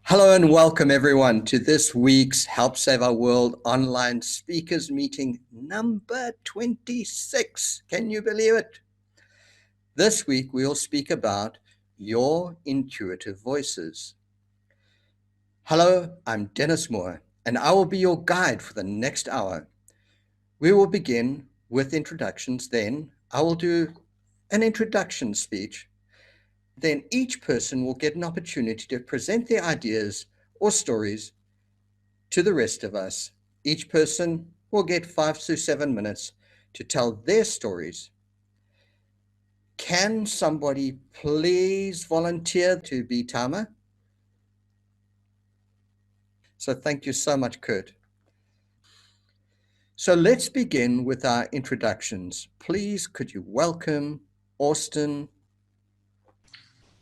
Hello and welcome everyone to this week's Help Save Our World online speakers meeting number 26. Can you believe it? This week we'll speak about your intuitive voices. Hello, I'm Dennis Moore and I will be your guide for the next hour. We will begin with introductions, then I will do an introduction speech. Then each person will get an opportunity to present their ideas or stories to the rest of us. Each person will get 5 to 7 minutes to tell their stories. Can somebody please volunteer to be timer? So thank you so much, Kurt. So let's begin with our introductions. Please, could you welcome Austin?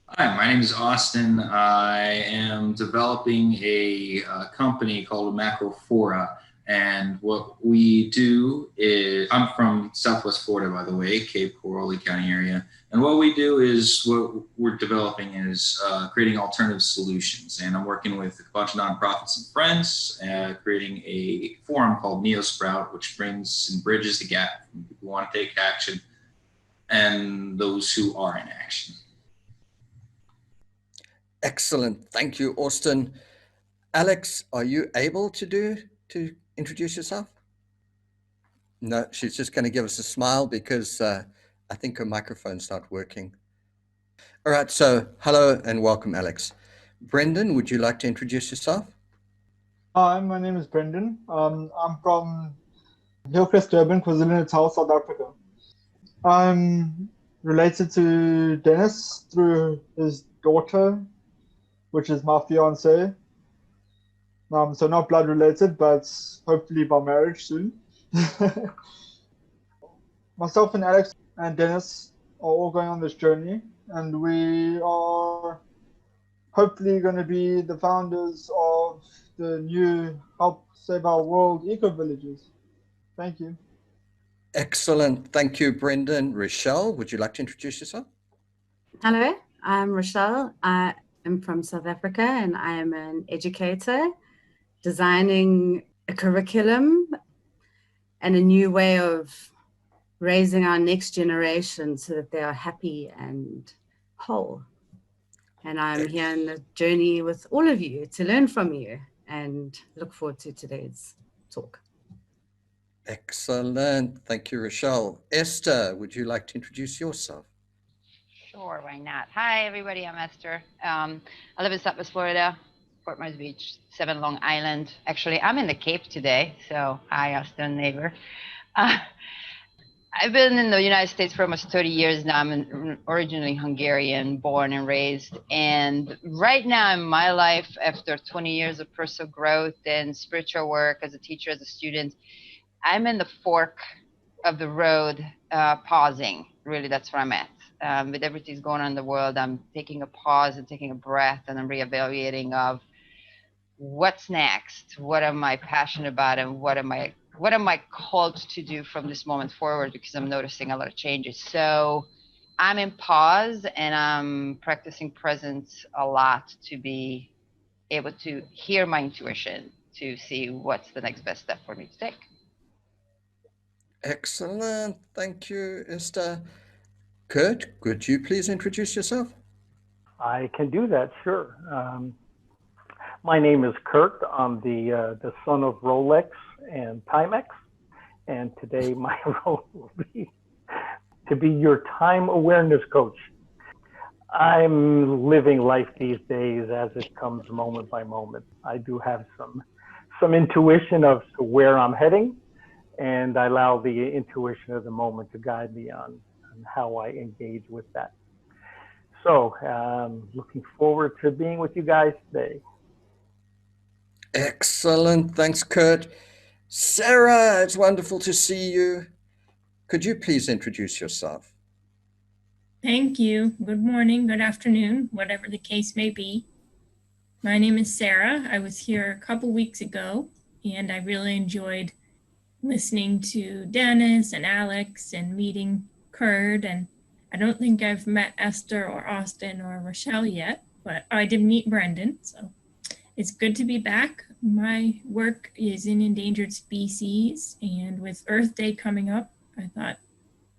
Hi, my name is Austin. I am developing a company called Macrophora, and what we do is, I'm from Southwest Florida, by the way, Cape Coral, Lee County area, and what we do is, what we're developing is creating alternative solutions, and I'm working with a bunch of nonprofits and friends, creating a forum called NeoSprout, which brings and bridges the gap from people who want to take action and those who are in action. Excellent. Thank you, Austin. Alex, are you able to introduce yourself? No, she's just going to give us a smile because I think her microphone's not working. All right, so hello and welcome, Alex. Brendan, would you like to introduce yourself? Hi, my name is Brendan. I'm from Hillcrest, Durban, KwaZulu-Natal, South Africa. I'm related to Dennis through his daughter, which is my fiance. So not blood related, but hopefully by marriage soon. Myself and Alex and Dennis are all going on this journey, and we are hopefully going to be the founders of the new Help Save Our World eco-villages. Thank you. Excellent. Thank you, Brendan. Rochelle, would you like to introduce yourself? Hello, I'm Rochelle. I am from South Africa and I am an educator designing a curriculum and a new way of raising our next generation so that they are happy and whole. And I'm here on the journey with all of you to learn from you and look forward to today's talk. Excellent. Thank you, Rochelle. Esther, would you like to introduce yourself? Sure, why not? Hi, everybody. I'm Esther. I live in Southwest Florida, Fort Myers Beach, 7 Long Island. Actually, I'm in the Cape today, so hi, Austin, neighbor. I've been in the United States for almost 30 years now. I'm originally Hungarian, born and raised. And right now in my life, after 20 years of personal growth and spiritual work as a teacher, as a student, I'm in the fork of the road, pausing. Really, that's where I'm at. With everything going on in the world, I'm taking a pause and taking a breath, and I'm reevaluating of what's next, what am I passionate about, and what am I called to do from this moment forward, because I'm noticing a lot of changes. So I'm in pause and I'm practicing presence a lot to be able to hear my intuition, to see what's the next best step for me to take. Excellent. Thank you, Esther. Kurt, could you please introduce yourself? I can do that, sure. My name is Kurt. I'm the son of Rolex and Timex, and today my role will be to be your time awareness coach. I'm living life these days as it comes moment by moment. I do have some intuition of where I'm heading, and I allow the intuition of the moment to guide me on how I engage with that. So looking forward to being with you guys today. Excellent. Thanks, Kurt. Sarah, it's wonderful to see you. Could you please introduce yourself? Thank you. Good morning, good afternoon, whatever the case may be. My name is Sarah. I was here a couple weeks ago, and I really enjoyed listening to Dennis and Alex and meeting Kurt. And I don't think I've met Esther or Austin or Rochelle yet, but I did meet Brendan. So It's good to be back. My work is in endangered species, and with Earth Day coming up, I thought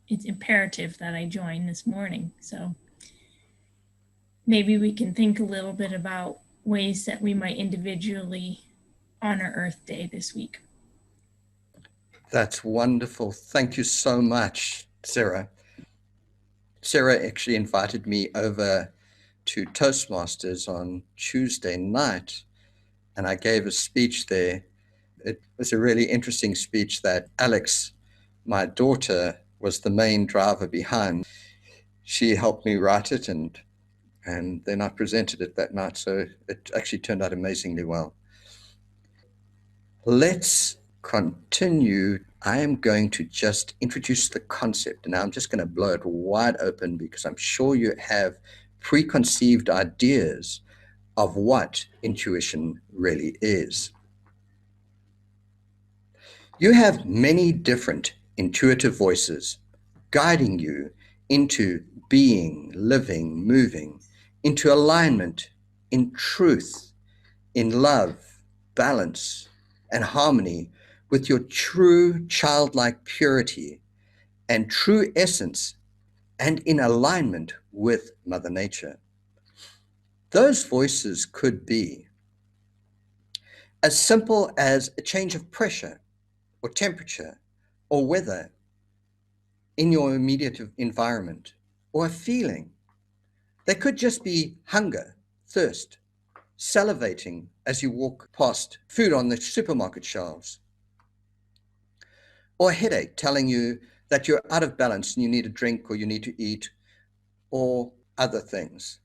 it's imperative that I join this morning. So maybe we can think a little bit about ways that we might individually honor Earth Day this week. That's wonderful. Thank you so much, Sarah. Sarah actually invited me over to Toastmasters on Tuesday night, and I gave a speech there. It was a really interesting speech that Alex, my daughter, was the main driver behind. She helped me write it, and then I presented it that night. So it actually turned out amazingly well. Let's continue. I am going to just introduce the concept, and now I'm just going to blow it wide open because I'm sure you have preconceived ideas of what intuition really is. You have many different intuitive voices guiding you into being, living, moving, into alignment, in truth, in love, balance, and harmony with your true childlike purity and true essence, and in alignment with Mother Nature. Those voices could be as simple as a change of pressure or temperature or weather in your immediate environment, or a feeling. They could just be hunger, thirst, salivating as you walk past food on the supermarket shelves, or a headache telling you that you're out of balance and you need a drink or you need to eat, or other things.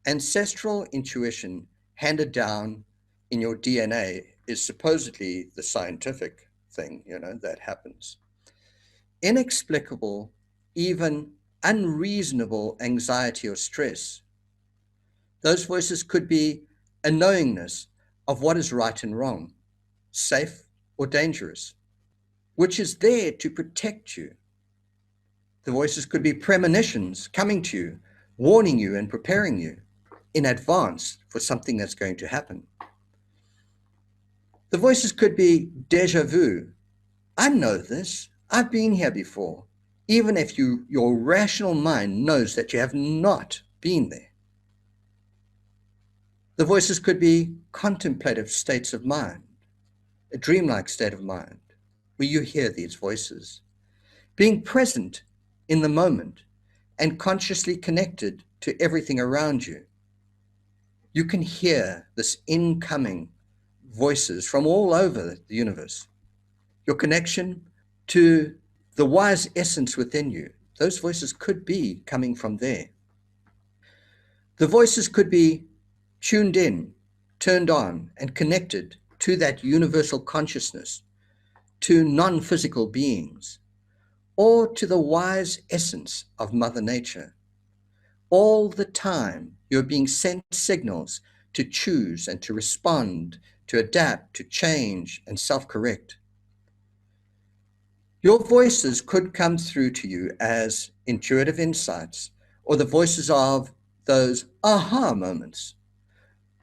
Ancestral intuition handed down in your DNA is supposedly the scientific thing, that happens. Inexplicable, even unreasonable anxiety or stress. Those voices could be a knowingness of what is right and wrong, safe or dangerous, which is there to protect you. The voices could be premonitions coming to you, warning you and preparing you in advance for something that's going to happen. The voices could be déjà vu. I know this. I've been here before, even if your rational mind knows that you have not been there. The voices could be contemplative states of mind, a dreamlike state of mind, where you hear these voices, being present in the moment and consciously connected to everything around you. You can hear this incoming voices from all over the universe. Your connection to the wise essence within you, those voices could be coming from there. The voices could be tuned in, turned on, and connected to that universal consciousness, to non-physical beings, or to the wise essence of Mother Nature. All the time, you're being sent signals to choose and to respond, to adapt, to change, and self-correct. Your voices could come through to you as intuitive insights, or the voices of those aha moments,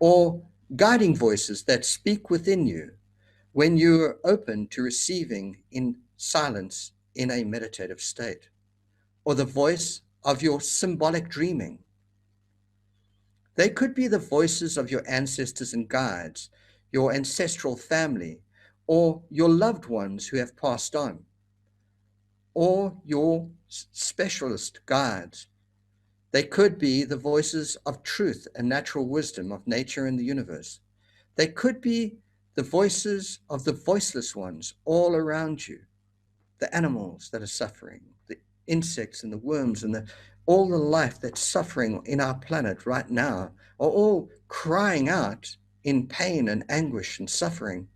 or guiding voices that speak within you when you are open to receiving in silence in a meditative state, or the voice of your symbolic dreaming. They could be the voices of your ancestors and guides, your ancestral family, or your loved ones who have passed on, or your specialist guides. They could be the voices of truth and natural wisdom of nature and the universe. They could be the voices of the voiceless ones all around you, the animals that are suffering, the insects and the worms and all the life that's suffering in our planet right now are all crying out in pain and anguish and suffering.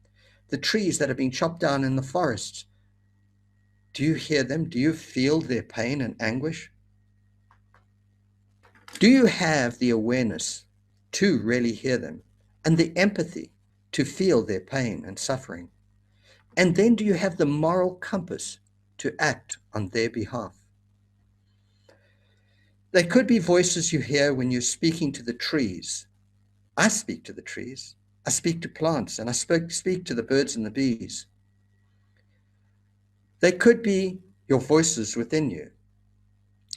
The trees that are being chopped down in the forests, do you hear them? Do you feel their pain and anguish? Do you have the awareness to really hear them and the empathy to feel their pain and suffering? And then do you have the moral compass to act on their behalf? They could be voices you hear when you're speaking to the trees, I speak to the trees, I speak to plants, and I speak to the birds and the bees. They could be your voices within you,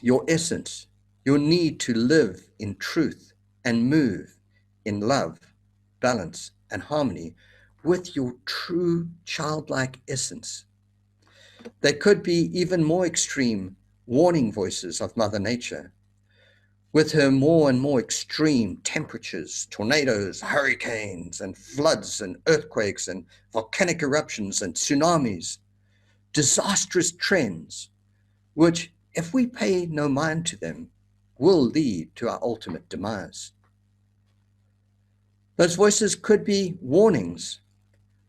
your essence, your need to live in truth and move in love, balance, and harmony with your true childlike essence. They could be even more extreme warning voices of Mother Nature, with her more and more extreme temperatures, tornadoes, hurricanes, and floods, and earthquakes, and volcanic eruptions, and tsunamis, disastrous trends, which, if we pay no mind to them, will lead to our ultimate demise. Those voices could be warnings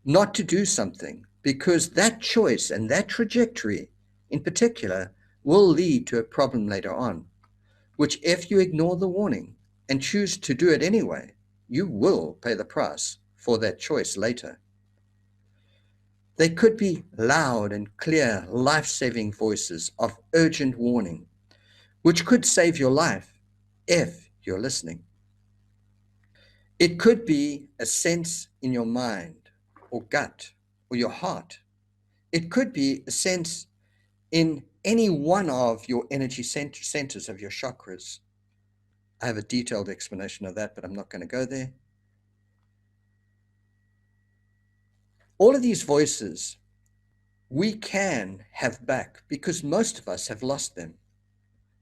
not to do something, because that choice and that trajectory in particular will lead to a problem later on, which, if you ignore the warning and choose to do it anyway, you will pay the price for that choice later. They could be loud and clear, life-saving voices of urgent warning, which could save your life if you're listening. It could be a sense in your mind or gut or your heart. It could be a sense in any one of your energy centers of your chakras. I have a detailed explanation of that, but I'm not going to go there. All of these voices we can have back, because most of us have lost them,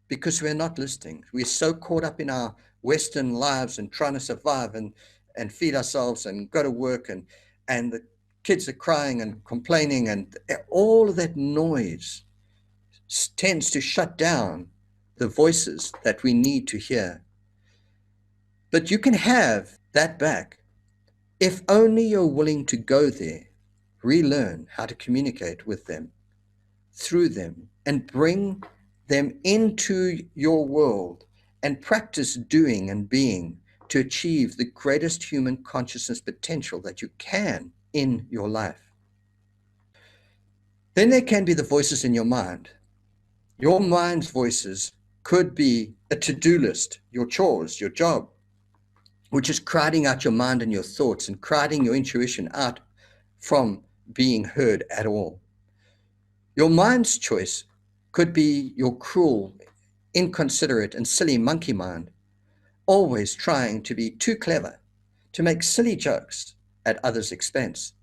because we're not listening. We're so caught up in our Western lives and trying to survive and feed ourselves and go to work, and the kids are crying and complaining, and all of that noise tends to shut down the voices that we need to hear. But you can have that back if only you're willing to go there, relearn how to communicate with them, through them, and bring them into your world, and practice doing and being to achieve the greatest human consciousness potential that you can in your life. Then there can be the voices in your mind. Your mind's voices could be a to-do list, your chores, your job, which is crowding out your mind and your thoughts and crowding your intuition out from being heard at all. Your mind's choice could be your cruel, inconsiderate, and silly monkey mind, always trying to be too clever, to make silly jokes at others' expense,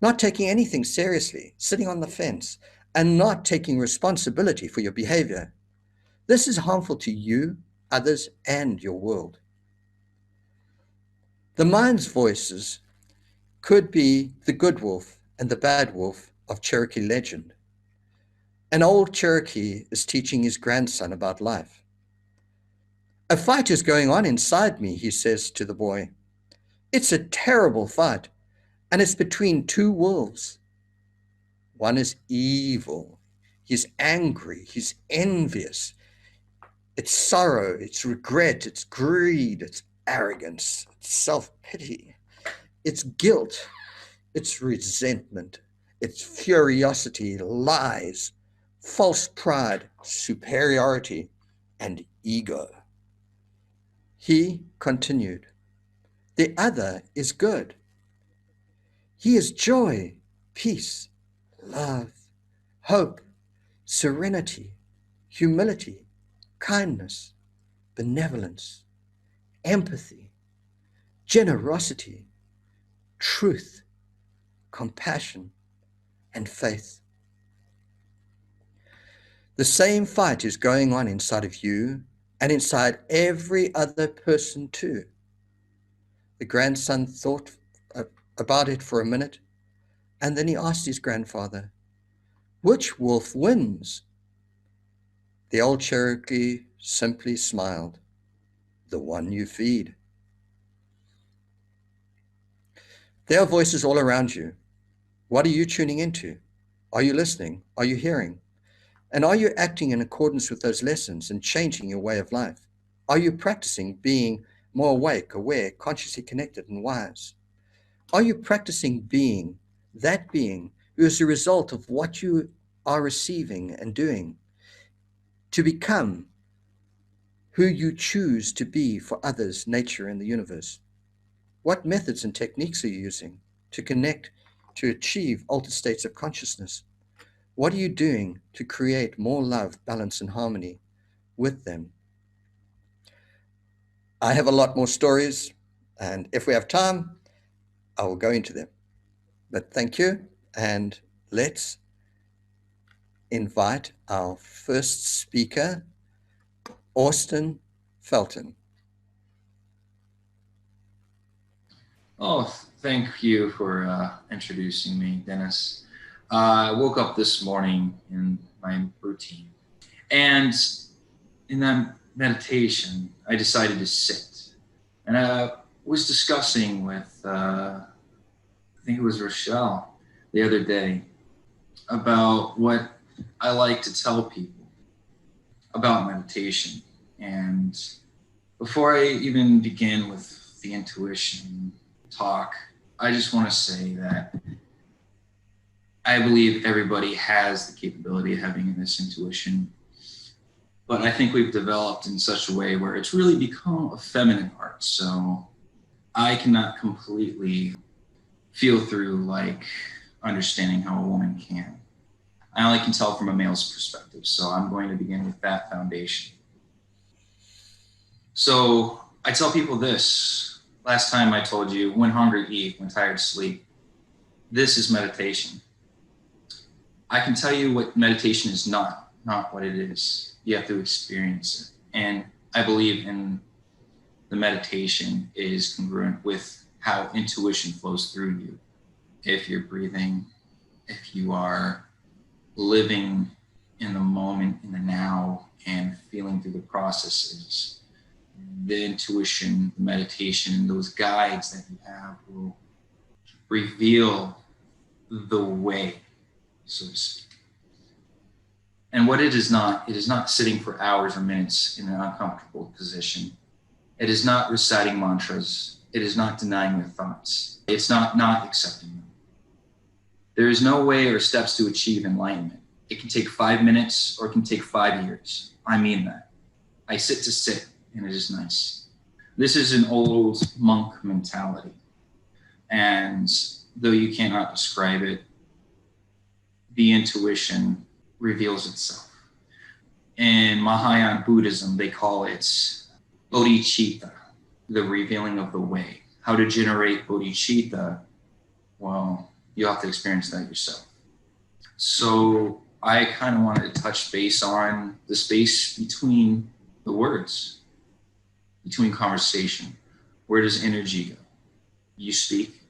not taking anything seriously, sitting on the fence, and not taking responsibility for your behavior. This is harmful to you, others, and your world. The mind's voices could be the good wolf and the bad wolf of Cherokee legend. An old Cherokee is teaching his grandson about life. A fight is going on inside me, he says to the boy. It's a terrible fight, and it's between two wolves. One is evil. He's angry. He's envious. It's sorrow. It's regret. It's greed. It's arrogance. It's self-pity. It's guilt. It's resentment. It's curiosity, lies, false pride, superiority, and ego. He continued, the other is good. He is joy, peace, love, hope, serenity, humility, kindness, benevolence, empathy, generosity, truth, compassion, and faith. The same fight is going on inside of you and inside every other person too. The grandson thought about it for a minute, and then he asked his grandfather, which wolf wins? The old Cherokee simply smiled, the one you feed. There are voices all around you. What are you tuning into? Are you listening? Are you hearing? And are you acting in accordance with those lessons and changing your way of life? Are you practicing being more awake, aware, consciously connected, and wise? Are you practicing being that being who is a result of what you are receiving and doing to become who you choose to be for others, nature, and the universe? What methods and techniques are you using to connect, to achieve altered states of consciousness? What are you doing to create more love, balance, and harmony with them? I have a lot more stories, and if we have time, I will go into them. But thank you, and let's invite our first speaker, Austin Felton. Oh, thank you for introducing me, Dennis. I woke up this morning in my routine, and in that meditation, I decided to sit. And I was discussing with, I think it was Rochelle the other day, about what I like to tell people about meditation. And before I even begin with the intuition talk, I just want to say that I believe everybody has the capability of having this intuition, but I think we've developed in such a way where it's really become a feminine art. So I cannot completely feel through like understanding how a woman can. I only can tell from a male's perspective. So I'm going to begin with that foundation. So I tell people this. Last time I told you, when hungry, eat, when tired, sleep. This is meditation. I can tell you what meditation is not what it is. You have to experience it. And I believe in the meditation is congruent with how intuition flows through you. If you're breathing, if you are living in the moment, in the now, and feeling through the processes, the intuition, the meditation, those guides that you have will reveal the way, so to speak. And what it is not sitting for hours or minutes in an uncomfortable position. It is not reciting mantras. It is not denying your thoughts. It's not accepting them. There is no way or steps to achieve enlightenment. It can take 5 minutes or it can take 5 years. I mean that. I sit to sit, and it is nice. This is an old monk mentality. And though you cannot describe it, the intuition reveals itself. In Mahayana Buddhism, they call it bodhicitta, the revealing of the way. How to generate bodhicitta? Well, you have to experience that yourself. So I kind of wanted to touch base on the space between the words, between conversation. Where does energy go? You speak.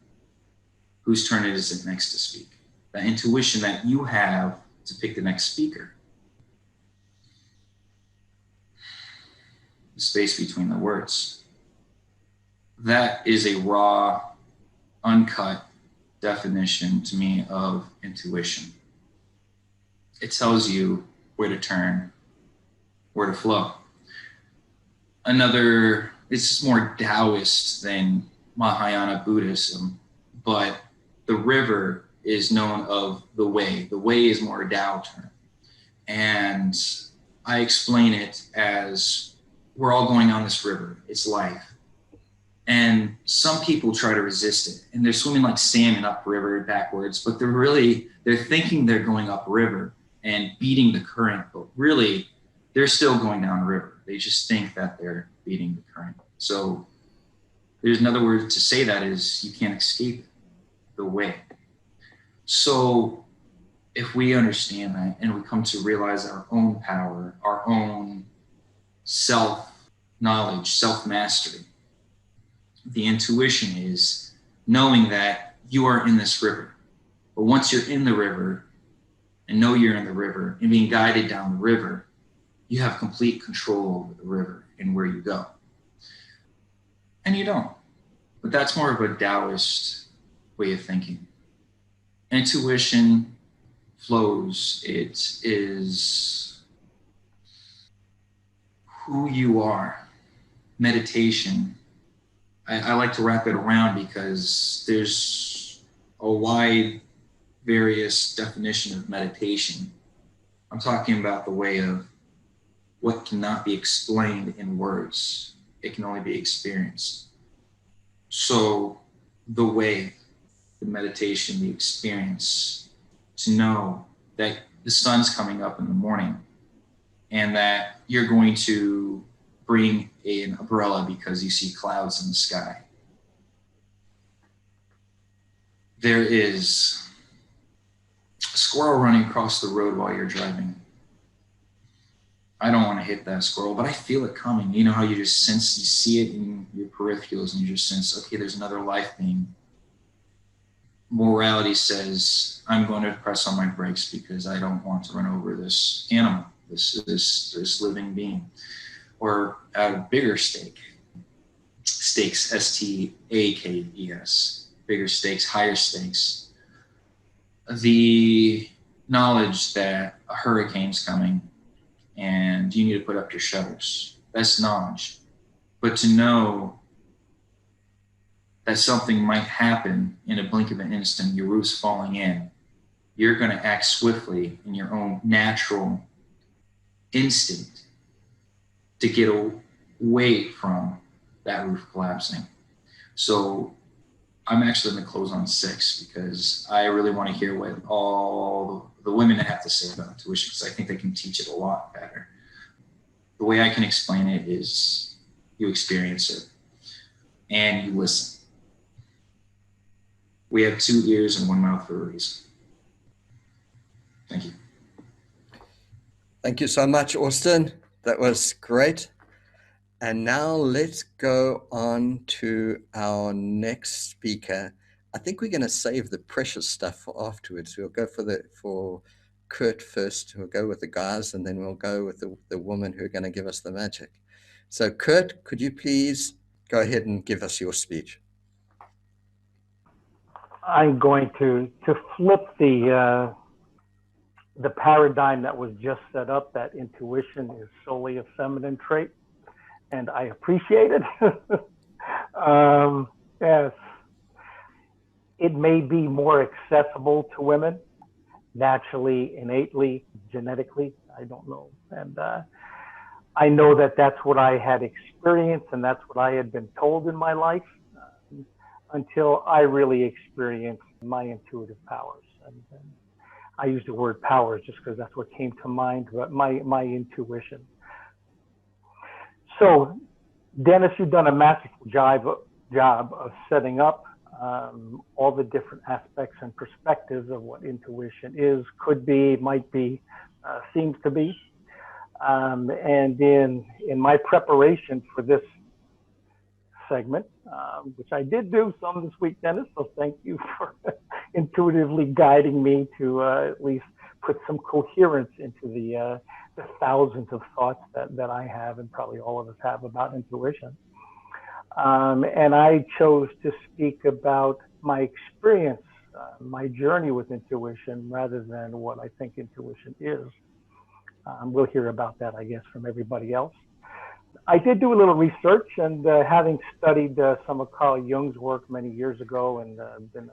Whose turn is it next to speak? The intuition that you have to pick the next speaker. The space between the words. That is a raw, uncut definition to me of intuition. It tells you where to turn, where to flow. It's just more Taoist than Mahayana Buddhism, but the river is known of the way. The way is more a Tao term. And I explain it as we're all going on this river. It's life. And some people try to resist it, and they're swimming like salmon upriver backwards, but they're thinking they're going upriver and beating the current, but really they're still going down the river. They just think that they're beating the current. So there's another word to say that is you can't escape it, the way. So if we understand that and we come to realize our own power, our own self-knowledge, self-mastery, the intuition is knowing that you are in this river. But once you're in the river and know you're in the river and being guided down the river, you have complete control over the river and where you go. And you don't. But that's more of a Taoist way of thinking. Intuition flows. It is who you are. Meditation, I like to wrap it around because there's a wide, various definition of meditation. I'm talking about the way of what cannot be explained in words. It can only be experienced. So the way, the meditation, the experience, to know that the sun's coming up in the morning and that you're going to bring an umbrella because you see clouds in the sky. There is a squirrel running across the road while you're driving. I don't want to hit that squirrel, but I feel it coming. You know how you just sense, you see it in your peripherals and you just sense, okay, there's another life being. Morality says, I'm going to press on my brakes because I don't want to run over this animal, this living being. Or at a bigger stake, stakes, S-T-A-K-E-S, bigger stakes, higher stakes. The knowledge that a hurricane's coming and you need to put up your shutters. That's knowledge. But to know that something might happen in a blink of an instant, your roof's falling in, you're going to act swiftly in your own natural instinct to get away from that roof collapsing. So I'm actually going to close on 6 because I really want to hear what all the women have to say about intuition, because I think they can teach it a lot better. The way I can explain it is you experience it and you listen. We have 2 ears and 1 mouth for a reason. Thank you. Thank you so much, Austin. That was great. And now let's go on to our next speaker. I think we're going to save the precious stuff for afterwards. We'll go for Kurt first. We'll go with the guys, and then we'll go with the woman who are going to give us the magic. So Kurt, could you please go ahead and give us your speech? I'm going to flip the paradigm that was just set up, that intuition is solely a feminine trait, and I appreciate it. Yes, it may be more accessible to women, naturally, innately, genetically, I don't know. And I know that that's what I had experienced and that's what I had been told in my life until I really experienced my intuitive powers. And I use the word powers just because that's what came to mind, but my intuition. So, Dennis, you've done a masterful job of setting up all the different aspects and perspectives of what intuition is, could be, might be, seems to be. And in my preparation for this segment, which I did do some this week, Dennis, so thank you for intuitively guiding me to at least put some coherence into the thousands of thoughts that I have and probably all of us have about intuition. And I chose to speak about my experience, my journey with intuition, rather than what I think intuition is. We'll hear about that, I guess, from everybody else. I did do a little research, and having studied some of Carl Jung's work many years ago and been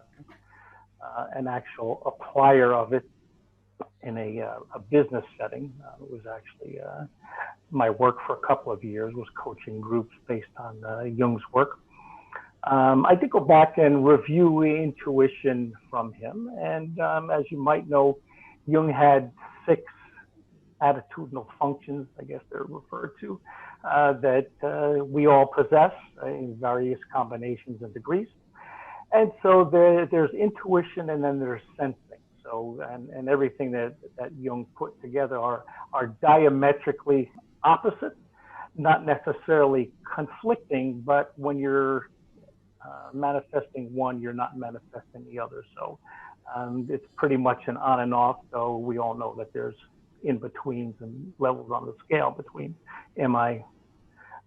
an actual applier of it in a business setting, it was actually my work for a couple of years was coaching groups based on Jung's work. I did go back and review intuition from him, and as you might know, Jung had 6 attitudinal functions, I guess they're referred to, that we all possess in various combinations and degrees. And so there's intuition, and then there's sensing. So, and everything that Jung put together are diametrically opposite, not necessarily conflicting, but when you're manifesting one, you're not manifesting the other. So it's pretty much an on and off, though we all know that there's in-betweens and levels on the scale between, am I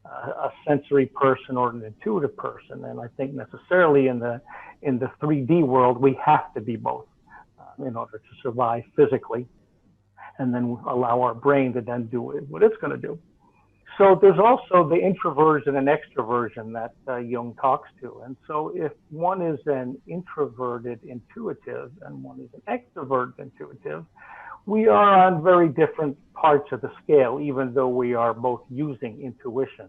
a sensory person or an intuitive person? And I think necessarily in the 3D world, we have to be both in order to survive physically, and then allow our brain to then do what it's going to do. So there's also the introversion and extroversion that Jung talks to. And so if one is an introverted intuitive and one is an extroverted intuitive, we are on very different parts of the scale, even though we are both using intuition.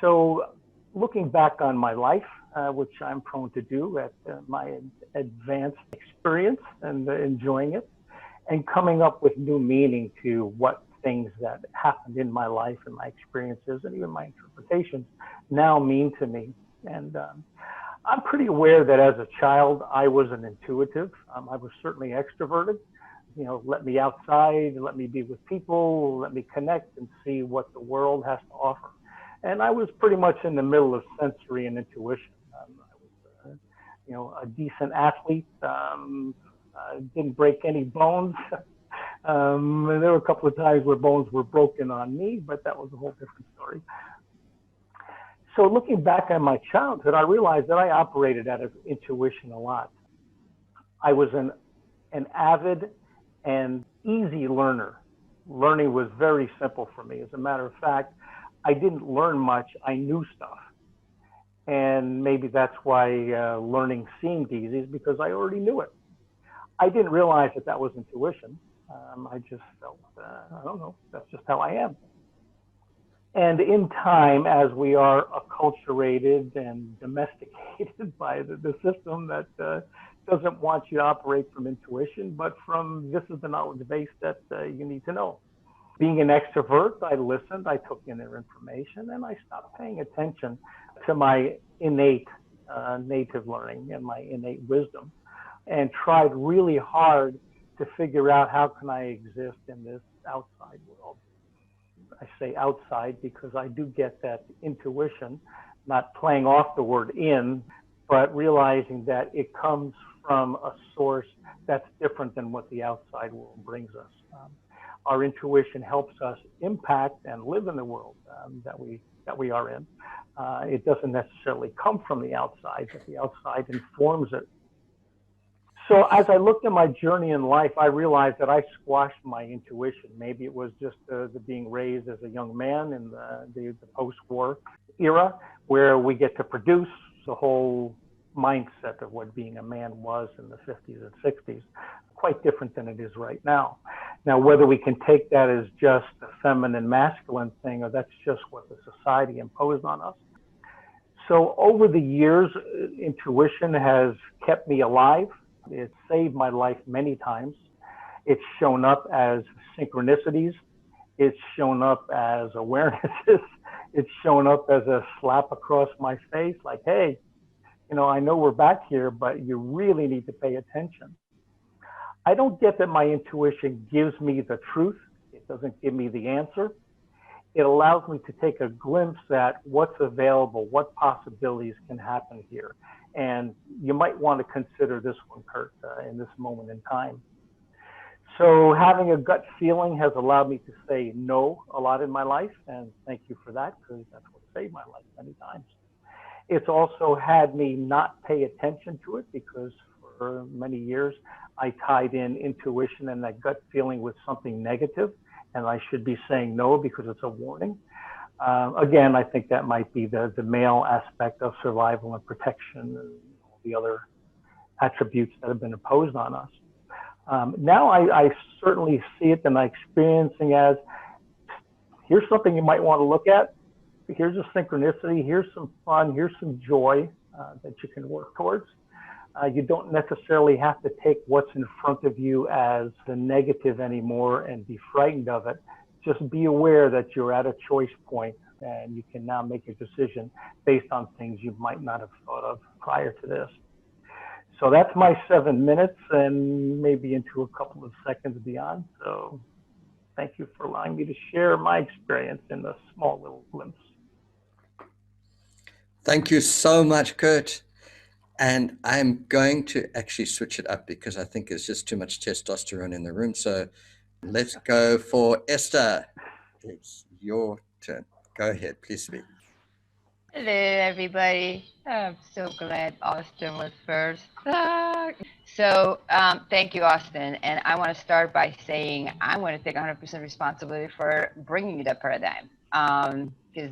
So looking back on my life, which I'm prone to do at my advanced experience and enjoying it, and coming up with new meaning to what things that happened in my life and my experiences and even my interpretations now mean to me. And I'm pretty aware that as a child, I was an intuitive. I was certainly extroverted. Let me outside, let me be with people, let me connect and see what the world has to offer. And I was pretty much in the middle of sensory and intuition. I was, a decent athlete. Didn't break any bones. There were a couple of times where bones were broken on me, but that was a whole different story. So looking back on my childhood, I realized that I operated out of intuition a lot. I was an avid and easy learner. Learning was very simple for me. As a matter of fact, I didn't learn much, I knew stuff. And maybe that's why learning seemed easy, is because I already knew it. I didn't realize that that was intuition. I just felt, I don't know, that's just how I am. And in time, as we are acculturated and domesticated by the system that doesn't want you to operate from intuition, but from this is the knowledge base that you need to know. Being an extrovert, I listened, I took in their information, and I stopped paying attention to my innate native learning and my innate wisdom, and tried really hard to figure out how can I exist in this outside world. I say outside because I do get that intuition, not playing off the word in, but realizing that it comes from a source that's different than what the outside world brings us. Our intuition helps us impact and live in the world that we are in. It doesn't necessarily come from the outside, but the outside informs it. So as I looked at my journey in life, I realized that I squashed my intuition. Maybe it was just the being raised as a young man in the post-war era, where we get to produce the whole mindset of what being a man was in the 50s and 60s, quite different than it is right now. Now, whether we can take that as just a feminine masculine thing, or that's just what the society imposed on us. So over the years, intuition has kept me alive. It saved my life many times. It's shown up as synchronicities. It's shown up as awarenesses. It's shown up as a slap across my face, like, hey, I know we're back here, but you really need to pay attention. I don't get that my intuition gives me the truth. It doesn't give me the answer. It allows me to take a glimpse at what's available, what possibilities can happen here. And you might want to consider this one, Kurt, in this moment in time. So having a gut feeling has allowed me to say no a lot in my life. And thank you for that, because that's what saved my life many times. It's also had me not pay attention to it, because for many years, I tied in intuition and that gut feeling with something negative, and I should be saying no because it's a warning. Again, I think that might be the male aspect of survival and protection and all the other attributes that have been imposed on us. Now I certainly see it and I'm experiencing as, here's something you might want to look at. Here's a synchronicity. Here's some fun. Here's some joy that you can work towards. You don't necessarily have to take what's in front of you as the negative anymore and be frightened of it. Just be aware that you're at a choice point and you can now make a decision based on things you might not have thought of prior to this. So that's my 7 minutes and maybe into a couple of seconds beyond. So thank you for allowing me to share my experience in a small little glimpse. Thank you so much, Kurt. And I'm going to actually switch it up because I think there's just too much testosterone in the room. So let's go for Esther. It's your turn. Go ahead, please speak. Hello, everybody. I'm so glad Austin was first. So thank you, Austin. And I want to start by saying I want to take 100% responsibility for bringing that paradigm. Because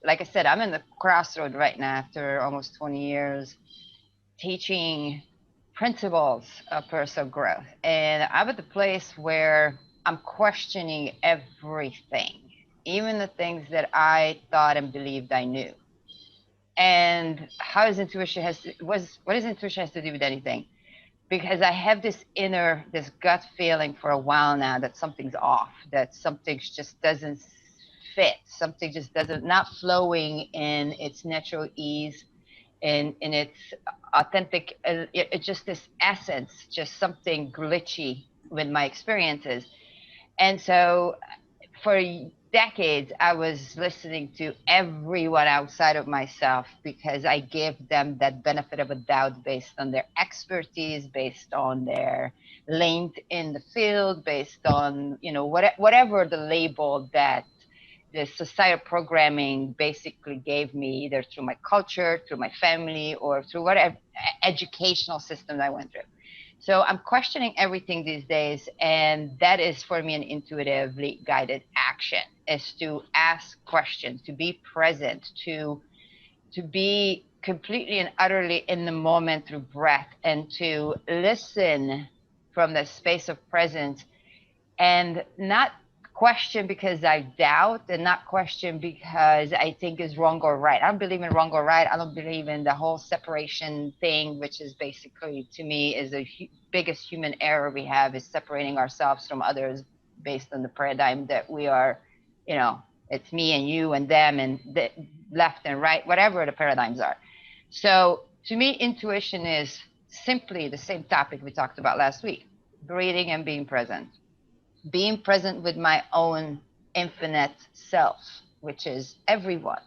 like I said, I'm in the crossroad right now after almost 20 years teaching principles of personal growth. And I'm at the place where I'm questioning everything, even the things that I thought and believed I knew. And how is intuition what does intuition has to do with anything? Because I have this gut feeling for a while now that something's off, that something just doesn't fit, something just not flowing in its natural ease, in its authentic, it's just this essence, just something glitchy with my experiences. And so for decades, I was listening to everyone outside of myself because I gave them that benefit of a doubt based on their expertise, based on their lane in the field, based on, whatever the label that the societal programming basically gave me, either through my culture, through my family, or through whatever educational system I went through. So I'm questioning everything these days, and that is for me an intuitively guided action, is to ask questions, to be present, to be completely and utterly in the moment through breath, and to listen from the space of presence, and not question because I doubt, and not question because I think is wrong or right. I don't believe in wrong or right. I don't believe in the whole separation thing, which is basically, to me, is the biggest human error we have, is separating ourselves from others based on the paradigm that we are, it's me and you and them and the left and right, whatever the paradigms are. So to me, intuition is simply the same topic we talked about last week: breathing and being present. Being present with my own infinite self, which is everyone.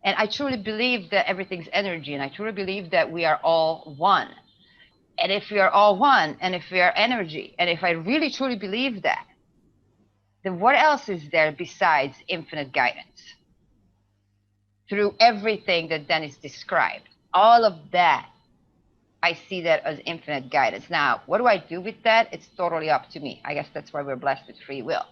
And I truly believe that everything's energy, and I truly believe that we are all one. And if we are all one, and if we are energy, and if I really truly believe that, then what else is there besides infinite guidance? Through everything that Dennis described, all of that, I see that as infinite guidance. Now, what do I do with that? It's totally up to me. I guess that's why we're blessed with free will.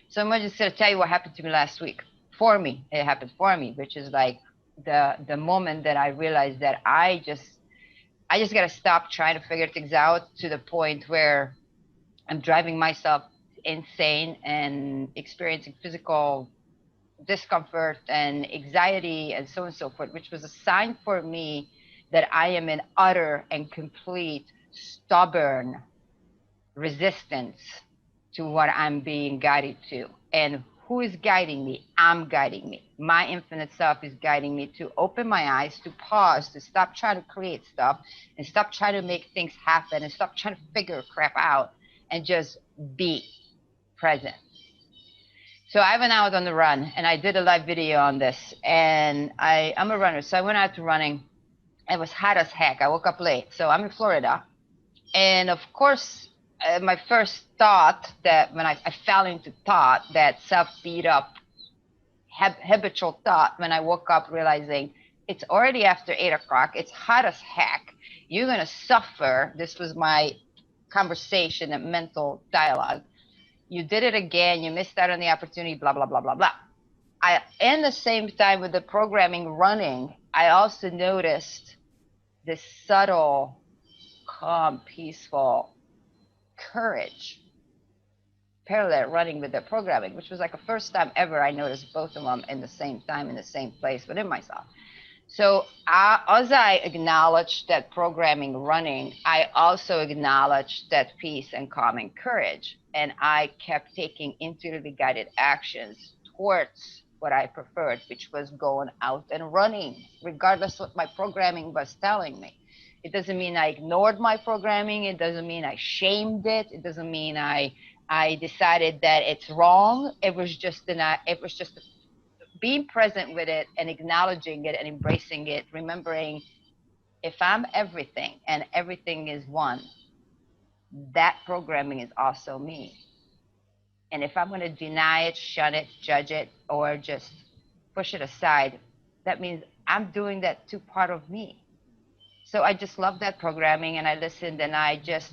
So I'm just going to tell you what happened to me last week. For me, it happened for me, which is like the moment that I realized that I just got to stop trying to figure things out, to the point where I'm driving myself insane and experiencing physical discomfort and anxiety and so on and so forth, which was a sign for me that I am in utter and complete stubborn resistance to what I'm being guided to. And who is guiding me? I'm guiding me. My infinite self is guiding me to open my eyes, to pause, to stop trying to create stuff, and stop trying to make things happen, and stop trying to figure crap out, and just be present. So I went out on the run, and I did a live video on this, and I'm a runner. So I went out to running. It was hot as heck. I woke up late. So I'm in Florida. And of course, my first thought, that when I fell into thought, that self-beat up, habitual thought, when I woke up realizing it's already after 8 o'clock, it's hot as heck, you're going to suffer. This was my conversation and mental dialogue. You did it again. You missed out on the opportunity, blah, blah, blah, blah, blah. In the same time with the programming running, I also noticed this subtle, calm, peaceful courage parallel running with the programming, which was like the first time ever I noticed both of them in the same time, in the same place within myself. So as I acknowledged that programming running, I also acknowledged that peace and calm and courage. And I kept taking intuitively guided actions towards what I preferred, which was going out and running, regardless of what my programming was telling me. It doesn't mean I ignored my programming. It doesn't mean I shamed it. It doesn't mean I decided that it's wrong. It was just being present with it and acknowledging it and embracing it, remembering if I'm everything and everything is one, that programming is also me. And if I'm going to deny it, shun it, judge it, or just push it aside, that means I'm doing that to part of me. So I just love that programming, and I listened, and I just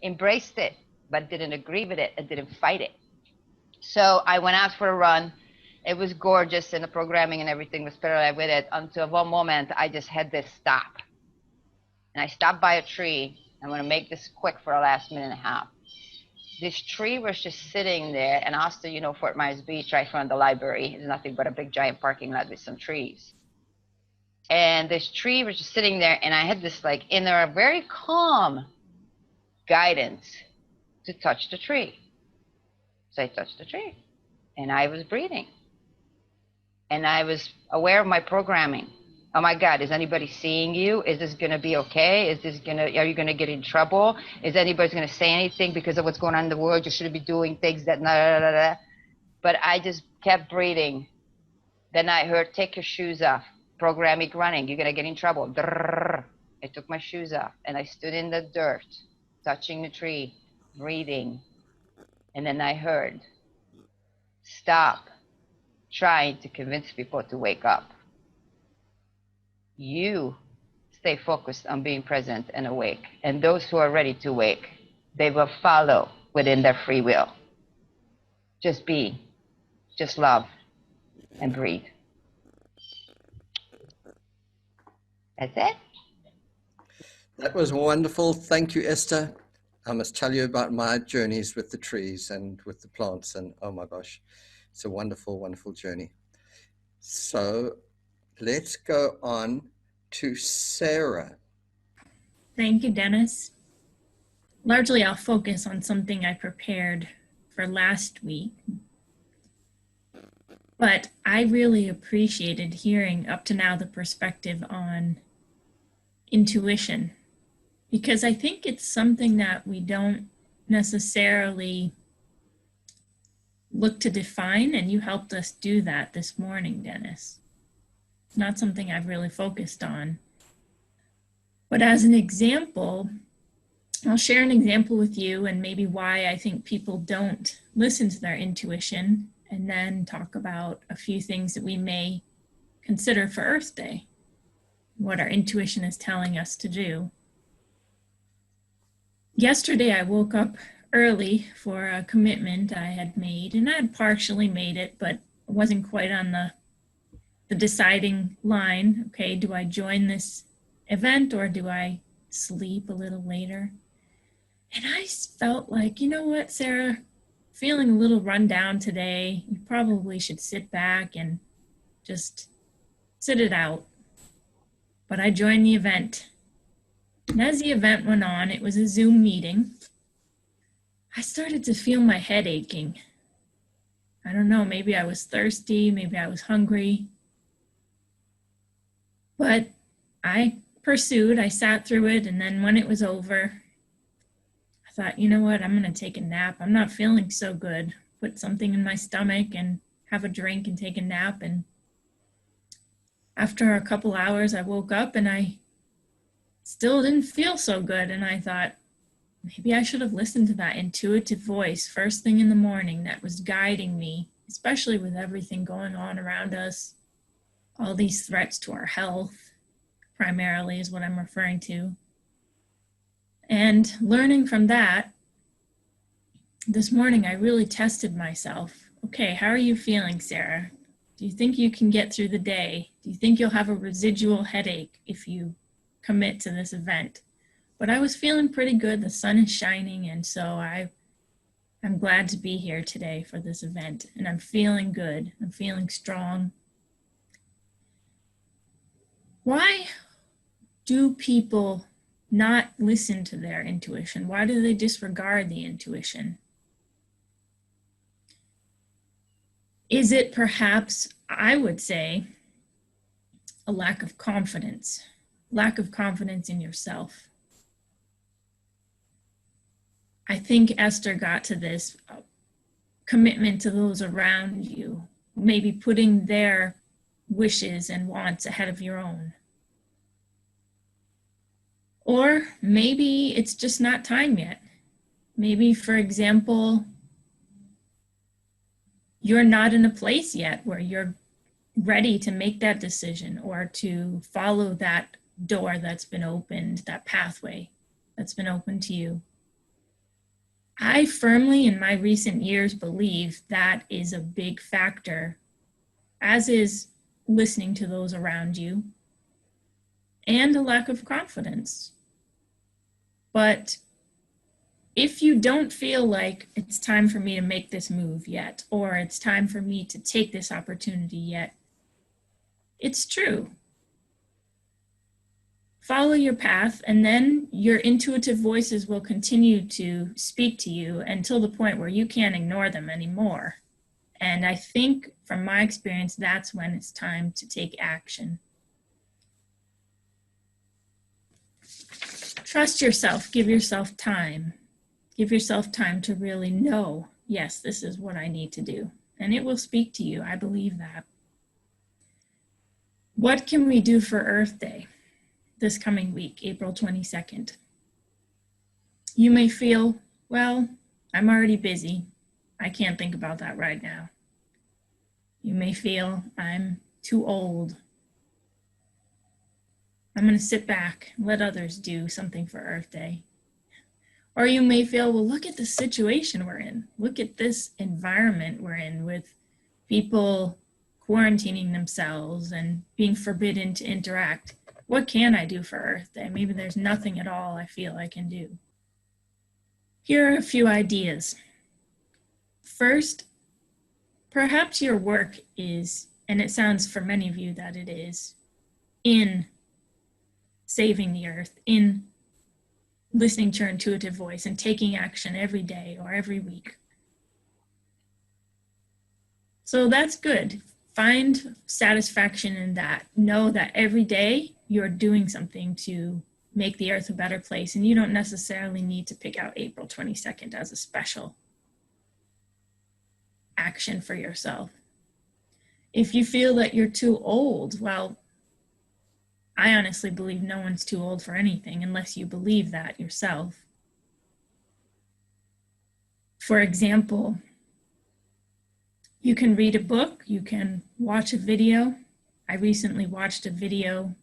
embraced it, but didn't agree with it and didn't fight it. So I went out for a run. It was gorgeous, and the programming and everything was parallel with it, until one moment I just had this stop. And I stopped by a tree. I'm going to make this quick for the last minute and a half. This tree was just sitting there, and also, Fort Myers Beach, right in front of the library, is nothing but a big giant parking lot with some trees. And this tree was just sitting there, and I had this like inner, very calm guidance to touch the tree. So I touched the tree, and I was breathing. And I was aware of my programming. Oh my God, is anybody seeing you? Is this gonna be okay? Are you gonna get in trouble? Is anybody gonna say anything because of what's going on in the world? You shouldn't be doing things that, nah, nah, nah, nah. But I just kept breathing. Then I heard, take your shoes off. Programming running, you're gonna get in trouble. Drrr. I took my shoes off and I stood in the dirt, touching the tree, breathing. And then I heard, stop trying to convince people to wake up. You stay focused on being present and awake. And those who are ready to wake, they will follow within their free will. Just be, just love, and breathe. That's it. That was wonderful. Thank you, Esther. I must tell you about my journeys with the trees and with the plants. And oh my gosh, it's a wonderful, wonderful journey. So let's go on to Sarah. Thank you, Dennis. Largely, I'll focus on something I prepared for last week. But I really appreciated hearing up to now the perspective on intuition, because I think it's something that we don't necessarily look to define, and you helped us do that this morning, Dennis. It's not something I've really focused on. But as an example, I'll share an example with you and maybe why I think people don't listen to their intuition, and then talk about a few things that we may consider for Earth Day, what our intuition is telling us to do. Yesterday, I woke up early for a commitment I had made, and I had partially made it, but wasn't quite on the deciding line. Okay, do I join this event or do I sleep a little later? And I felt like, you know what, Sarah, feeling a little run down today. You probably should sit back and just sit it out. But I joined the event. And as the event went on, it was a Zoom meeting. I started to feel my head aching. I don't know, maybe I was thirsty, maybe I was hungry. But I pursued, I sat through it, and then when it was over, I thought, you know what, I'm gonna take a nap. I'm not feeling so good. Put something in my stomach and have a drink and take a nap. And after a couple hours, I woke up and I still didn't feel so good. And I thought, maybe I should have listened to that intuitive voice first thing in the morning that was guiding me, especially with everything going on around us, all these threats to our health, primarily is what I'm referring to. And learning from that, this morning I really tested myself. Okay, how are you feeling, Sarah? Do you think you can get through the day? Do you think you'll have a residual headache if you commit to this event? But I was feeling pretty good. The sun is shining, and so I'm glad to be here today for this event, and I'm feeling good. I'm feeling strong. Why do people not listen to their intuition? Why do they disregard the intuition? Is it perhaps, I would say, a lack of confidence in yourself? I think Esther got to this commitment to those around you, maybe putting their wishes and wants ahead of your own. Or maybe it's just not time yet. Maybe, for example, you're not in a place yet where you're ready to make that decision or to follow that door that's been opened, that pathway that's been opened to you. I firmly, in my recent years, believe that is a big factor, as is listening to those around you, and a lack of confidence. But if you don't feel like it's time for me to make this move yet, or it's time for me to take this opportunity yet, it's true. follow your path, and then your intuitive voices will continue to speak to you until the point where you can't ignore them anymore. And I think from my experience, that's when it's time to take action. Trust yourself, give yourself time. Give yourself time to really know, yes, this is what I need to do. And it will speak to you, I believe that. What can we do for Earth Day this coming week, April 22nd? You may feel, well, I'm already busy. I can't think about that right now. You may feel, I'm too old. I'm going to sit back and let others do something for Earth Day. Or you may feel, well, look at the situation we're in. Look at this environment we're in with people quarantining themselves and being forbidden to interact. What can I do for Earth Day? Maybe there's nothing at all I feel I can do. Here are a few ideas. First, perhaps your work is, and it sounds for many of you that it is, in saving the earth, in listening to your intuitive voice and taking action every day or every week. So that's good. Find satisfaction in that. Know that every day you're doing something to make the earth a better place, and you don't necessarily need to pick out April 22nd as a special action for yourself. If you feel that you're too old, well, I honestly believe no one's too old for anything unless you believe that yourself. For example, you can read a book, you can watch a video. I recently watched a video,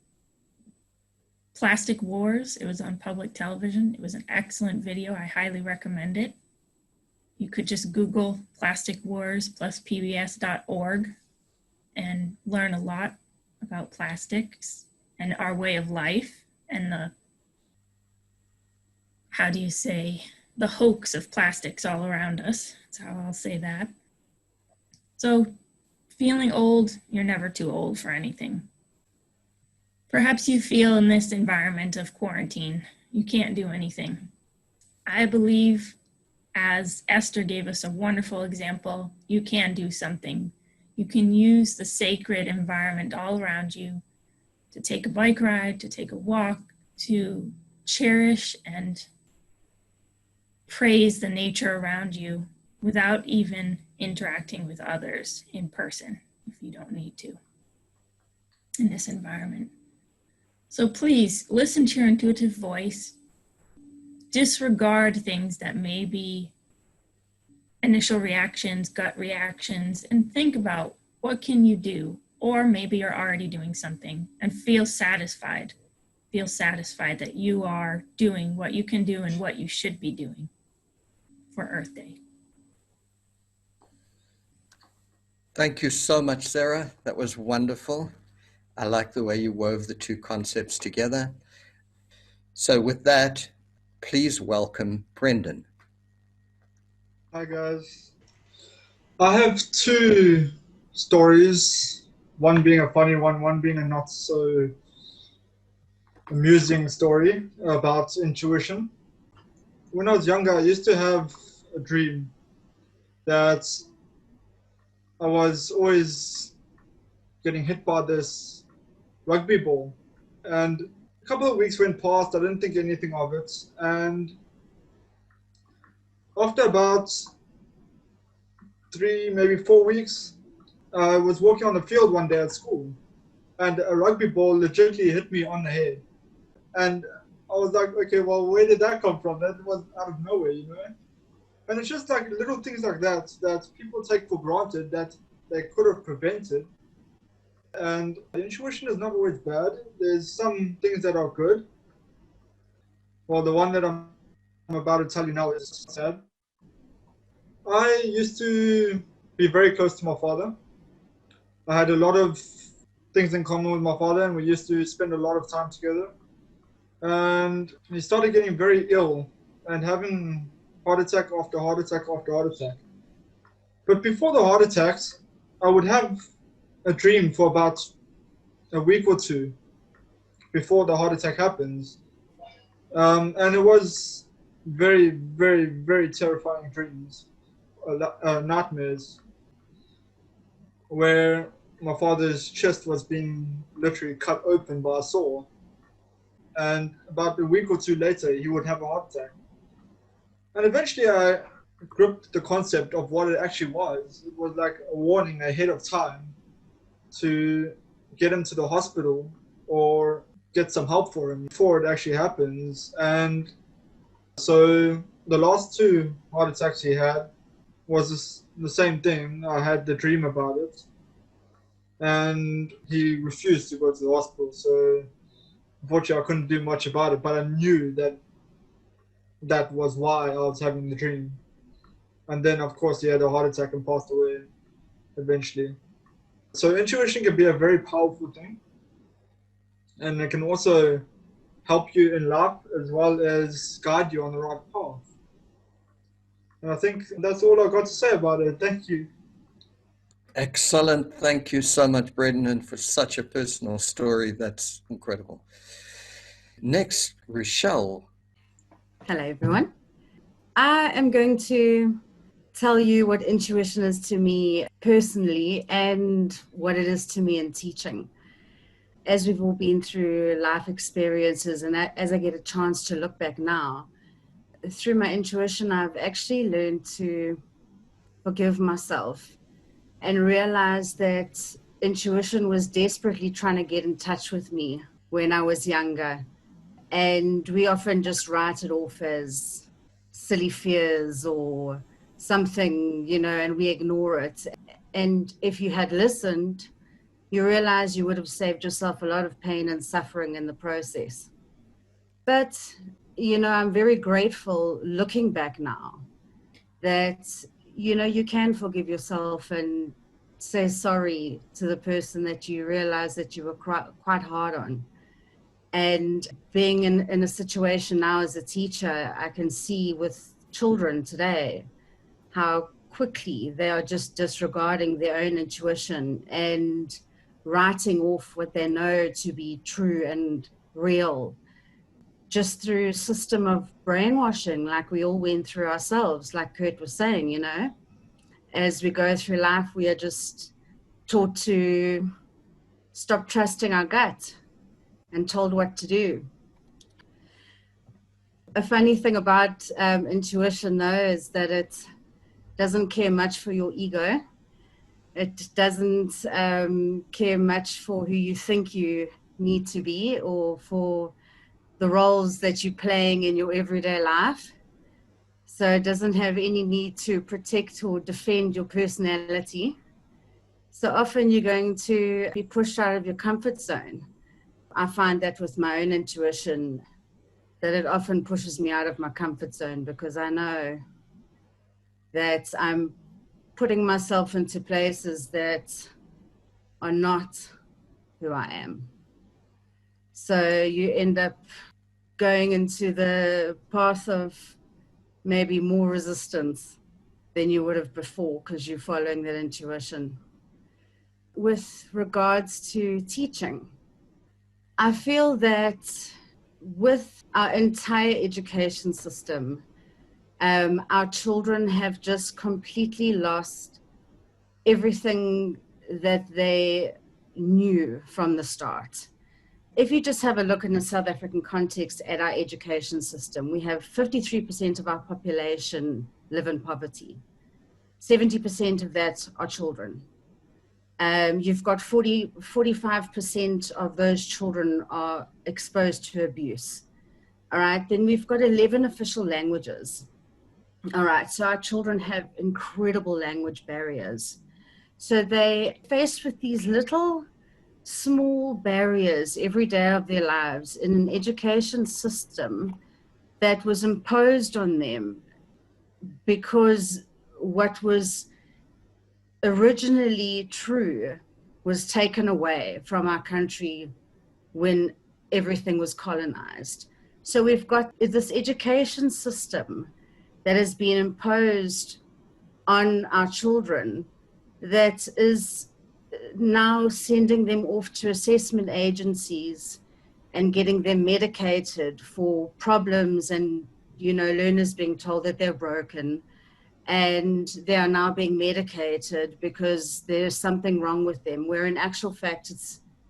Plastic Wars. It was on public television. It was an excellent video. I highly recommend it. You could just Google Plastic Wars plus pbs.org and learn a lot about plastics and our way of life and the, how do you say, the hoax of plastics all around us. That's how I'll say that. So feeling old, you're never too old for anything. Perhaps you feel in this environment of quarantine, you can't do anything. I believe, as Esther gave us a wonderful example, you can do something. You can use the sacred environment all around you to take a bike ride, to take a walk, to cherish and praise the nature around you without even interacting with others in person, if you don't need to, in this environment. So please listen to your intuitive voice. Disregard things that may be initial reactions, gut reactions, and think about what can you do? Or maybe you're already doing something and feel satisfied. Feel satisfied that you are doing what you can do and what you should be doing for Earth Day. Thank you so much, Sarah. That was wonderful. I like the way you wove the two concepts together. So with that, please welcome Brendan. Hi guys. I have two stories, one being a funny one being a not so amusing story about intuition. When I was younger, I used to have a dream that I was always getting hit by this rugby ball. And a couple of weeks went past, I didn't think anything of it. And after about 3, maybe 4 weeks, I was walking on the field one day at school, and a rugby ball legitimately hit me on the head. And I was like, okay, well, where did that come from? That was out of nowhere, you know? And it's just like little things like that that people take for granted that they could have prevented. And intuition is not always bad. There's some things that are good. Well, the one that I'm about to tell you now is sad. I used to be very close to my father. I had a lot of things in common with my father, and we used to spend a lot of time together. And he started getting very ill and having heart attack after heart attack after heart attack. But before the heart attacks, I would have a dream for about a week or two before the heart attack happens. And it was very, very, very terrifying dreams, nightmares, where my father's chest was being literally cut open by a saw. And about a week or two later, he would have a heart attack. And eventually I gripped the concept of what it actually was. It was like a warning ahead of time to get him to the hospital or get some help for him before it actually happens. And so the last two heart attacks he had was the same thing. I had the dream about it. And he refused to go to the hospital. So unfortunately, I couldn't do much about it, but I knew that that was why I was having the dream. And then, of course, he had a heart attack and passed away eventually. So intuition can be a very powerful thing. And it can also help you in life as well as guide you on the right path. And I think that's all I've got to say about it. Thank you. Excellent. Thank you so much, Brendan, for such a personal story. That's incredible. Next, Rochelle. Hello, everyone. I am going to tell you what intuition is to me personally and what it is to me in teaching. As we've all been through life experiences, and as I get a chance to look back now, through my intuition, I've actually learned to forgive myself and realize that intuition was desperately trying to get in touch with me when I was younger. And we often just write it off as silly fears or something, and we ignore it. And if you had listened, you realize you would have saved yourself a lot of pain and suffering in the process. But, I'm very grateful looking back now that, you can forgive yourself and say sorry to the person that you realize that you were quite hard on. And being in a situation now as a teacher, I can see with children today how quickly they are just disregarding their own intuition and writing off what they know to be true and real, just through a system of brainwashing like we all went through ourselves, like Kurt was saying, as we go through life, we are just taught to stop trusting our gut and told what to do. A funny thing about intuition, though, is that it doesn't care much for your ego. It doesn't care much for who you think you need to be or for the roles that you're playing in your everyday life. So it doesn't have any need to protect or defend your personality. So often you're going to be pushed out of your comfort zone. I find that with my own intuition, that it often pushes me out of my comfort zone because I know that I'm putting myself into places that are not who I am. So you end up going into the path of maybe more resistance than you would have before because you're following that intuition. With regards to teaching, I feel that with our entire education system, our children have just completely lost everything that they knew from the start. If you just have a look in the South African context at our education system, we have 53% of our population live in poverty. 70% of that are children. You've got 45% of those children are exposed to abuse. All right, then we've got 11 official languages. All right, so our children have incredible language barriers. So they faced with these little small barriers every day of their lives in an education system that was imposed on them because what was originally true was taken away from our country when everything was colonized. So we've got this education system that has been imposed on our children that is now sending them off to assessment agencies and getting them medicated for problems, and learners being told that they're broken, and they are now being medicated because there's something wrong with them, where in actual fact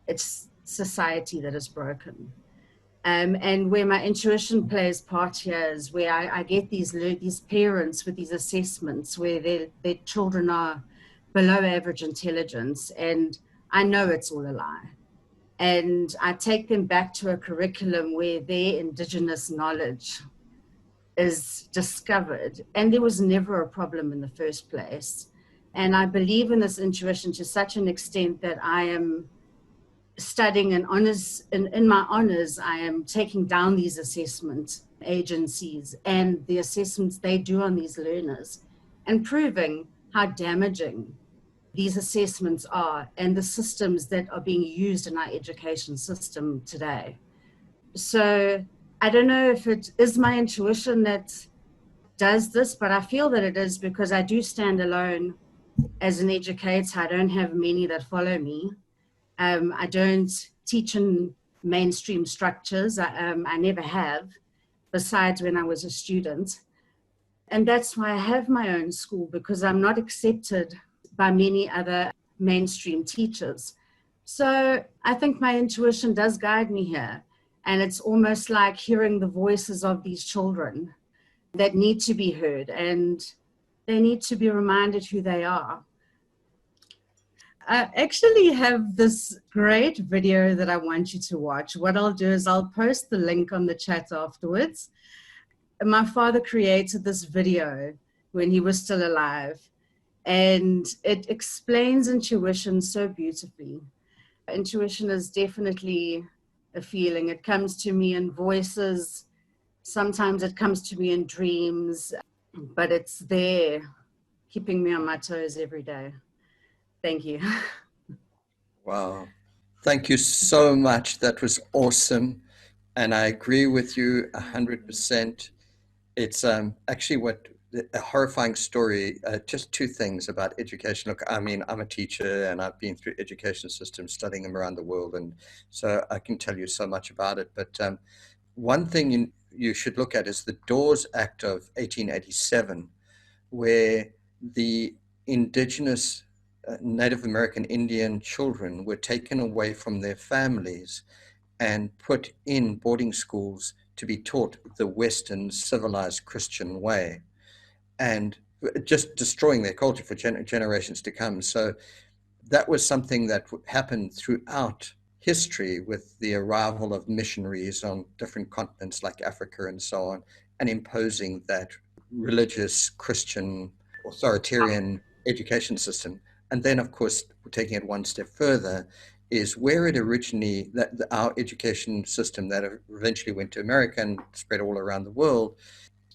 it's society that is broken. And where my intuition plays part here is where I get these parents with these assessments where their children are below average intelligence, and I know it's all a lie. And I take them back to a curriculum where their indigenous knowledge is discovered, and there was never a problem in the first place. And I believe in this intuition to such an extent that I am studying an honors, in my honors, I am taking down these assessment agencies and the assessments they do on these learners, and proving how damaging these assessments are and the systems that are being used in our education system today. So I don't know if it is my intuition that does this, but I feel that it is, because I do stand alone as an educator. I don't have many that follow me. I don't teach in mainstream structures. I never have, besides when I was a student. And that's why I have my own school, because I'm not accepted by many other mainstream teachers. So I think my intuition does guide me here. And it's almost like hearing the voices of these children that need to be heard, and they need to be reminded who they are. I actually have this great video that I want you to watch. What I'll do is I'll post the link on the chat afterwards. My father created this video when he was still alive, and it explains intuition so beautifully. Intuition is definitely a feeling. It comes to me in voices. Sometimes it comes to me in dreams, but it's there, keeping me on my toes every day. Thank you. Wow. Thank you so much. That was awesome. And I agree with you 100%. It's actually a horrifying story. Just two things about education. Look, I mean, I'm a teacher and I've been through education systems, studying them around the world. And so I can tell you so much about it. But one thing you should look at is the Dawes Act of 1887, where the indigenous Native American Indian children were taken away from their families and put in boarding schools to be taught the Western civilized Christian way, and just destroying their culture for generations to come. So that was something that happened throughout history with the arrival of missionaries on different continents like Africa and so on, and imposing that religious Christian authoritarian education system. And then, of course, taking it one step further, is where it originally, our education system that eventually went to America and spread all around the world,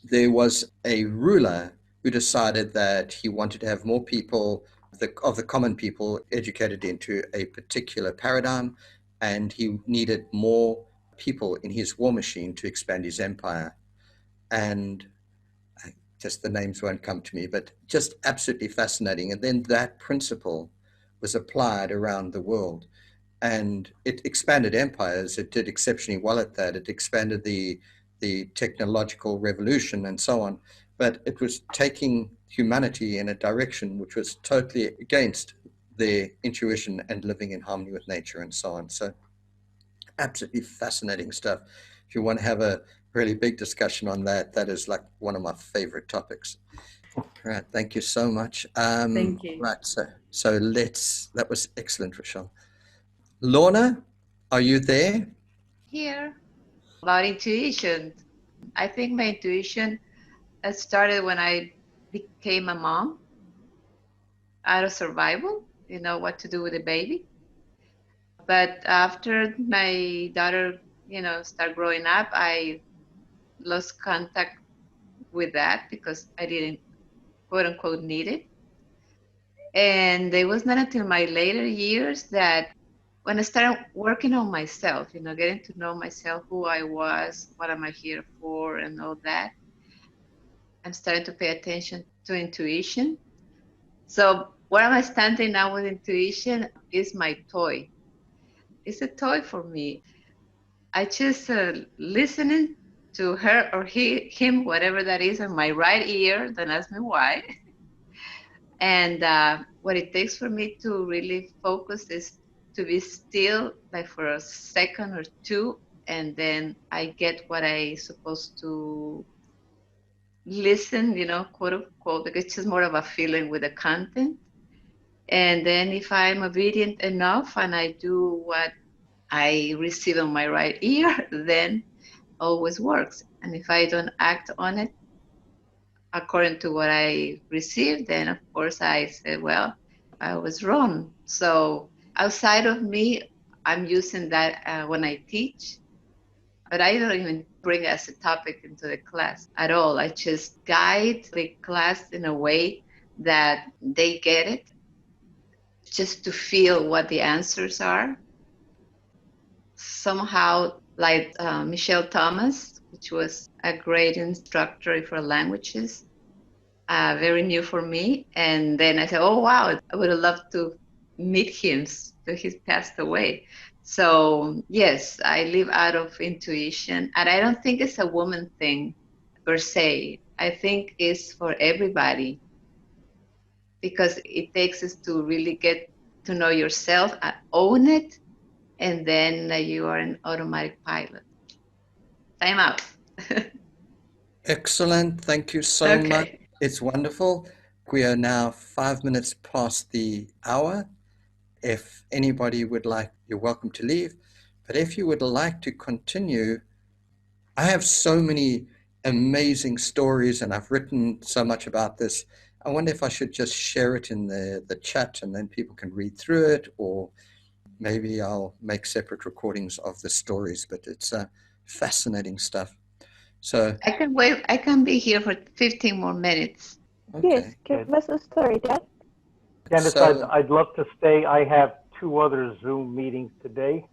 there was a ruler who decided that he wanted to have more people of the common people educated into a particular paradigm, and he needed more people in his war machine to expand his empire. And just the names won't come to me, but just absolutely fascinating. And then that principle was applied around the world, and it expanded empires. It did exceptionally well at that. It expanded the technological revolution and so on, but it was taking humanity in a direction which was totally against their intuition and living in harmony with nature and so on. So absolutely fascinating stuff. If you want to have a really big discussion on that, that is like one of my favorite topics. All right, thank you so much. Thank you. Right, so that was excellent, Rochelle. Lorna, are you there? Here. About intuition. I think my intuition started when I became a mom out of survival, what to do with a baby. But after my daughter, started growing up, I lost contact with that because I didn't, quote unquote, need it. And it was not until my later years that when I started working on myself, getting to know myself, who I was, what am I here for, and all that, I'm starting to pay attention to intuition. So where am I standing now with intuition is my toy. It's a toy for me. I just listening to her or him, whatever that is, on my right ear. Don't ask me why. And what it takes for me to really focus is to be still, like for a second or two, and then I get what I supposed to listen, quote unquote, because it's just more of a feeling with the content. And then if I'm obedient enough and I do what I receive on my right ear, then always works. And if I don't act on it according to what I received, then of course I said, well, I was wrong. So outside of me, I'm using that when I teach, but I don't even bring it as a topic into the class at all. I just guide the class in a way that they get it, just to feel what the answers are. Somehow, like Michelle Thomas, which was a great instructor for languages, very new for me. And then I said, oh, wow, I would have loved to meet him, but he's passed away. So, yes, I live out of intuition. And I don't think it's a woman thing per se. I think it's for everybody because it takes us to really get to know yourself and own it. And then you are an automatic pilot. Time out. Excellent. Thank you so much. Okay. It's wonderful. We are now 5 minutes past the hour. If anybody would like, you're welcome to leave. But if you would like to continue, I have so many amazing stories and I've written so much about this. I wonder if I should just share it in the chat and then people can read through it, or maybe I'll make separate recordings of the stories, but it's fascinating stuff. So I can wait. I can be here for 15 more minutes. Yes, okay. give us a story, Dad. Dennis, So I'd love to stay. I have 2 other Zoom meetings today,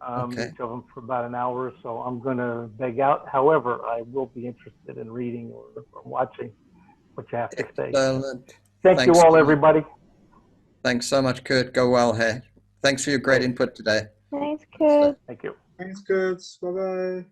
okay. each of them for about an hour, so I'm going to beg out. However, I will be interested in reading or watching what you have to say. Excellent. Thank you Thanks all, so much. everybody. Thanks so much, Kurt. Go well, hey. Thanks for your great input today. Thanks, kid. Thank you. Thanks, Kurt. Bye bye.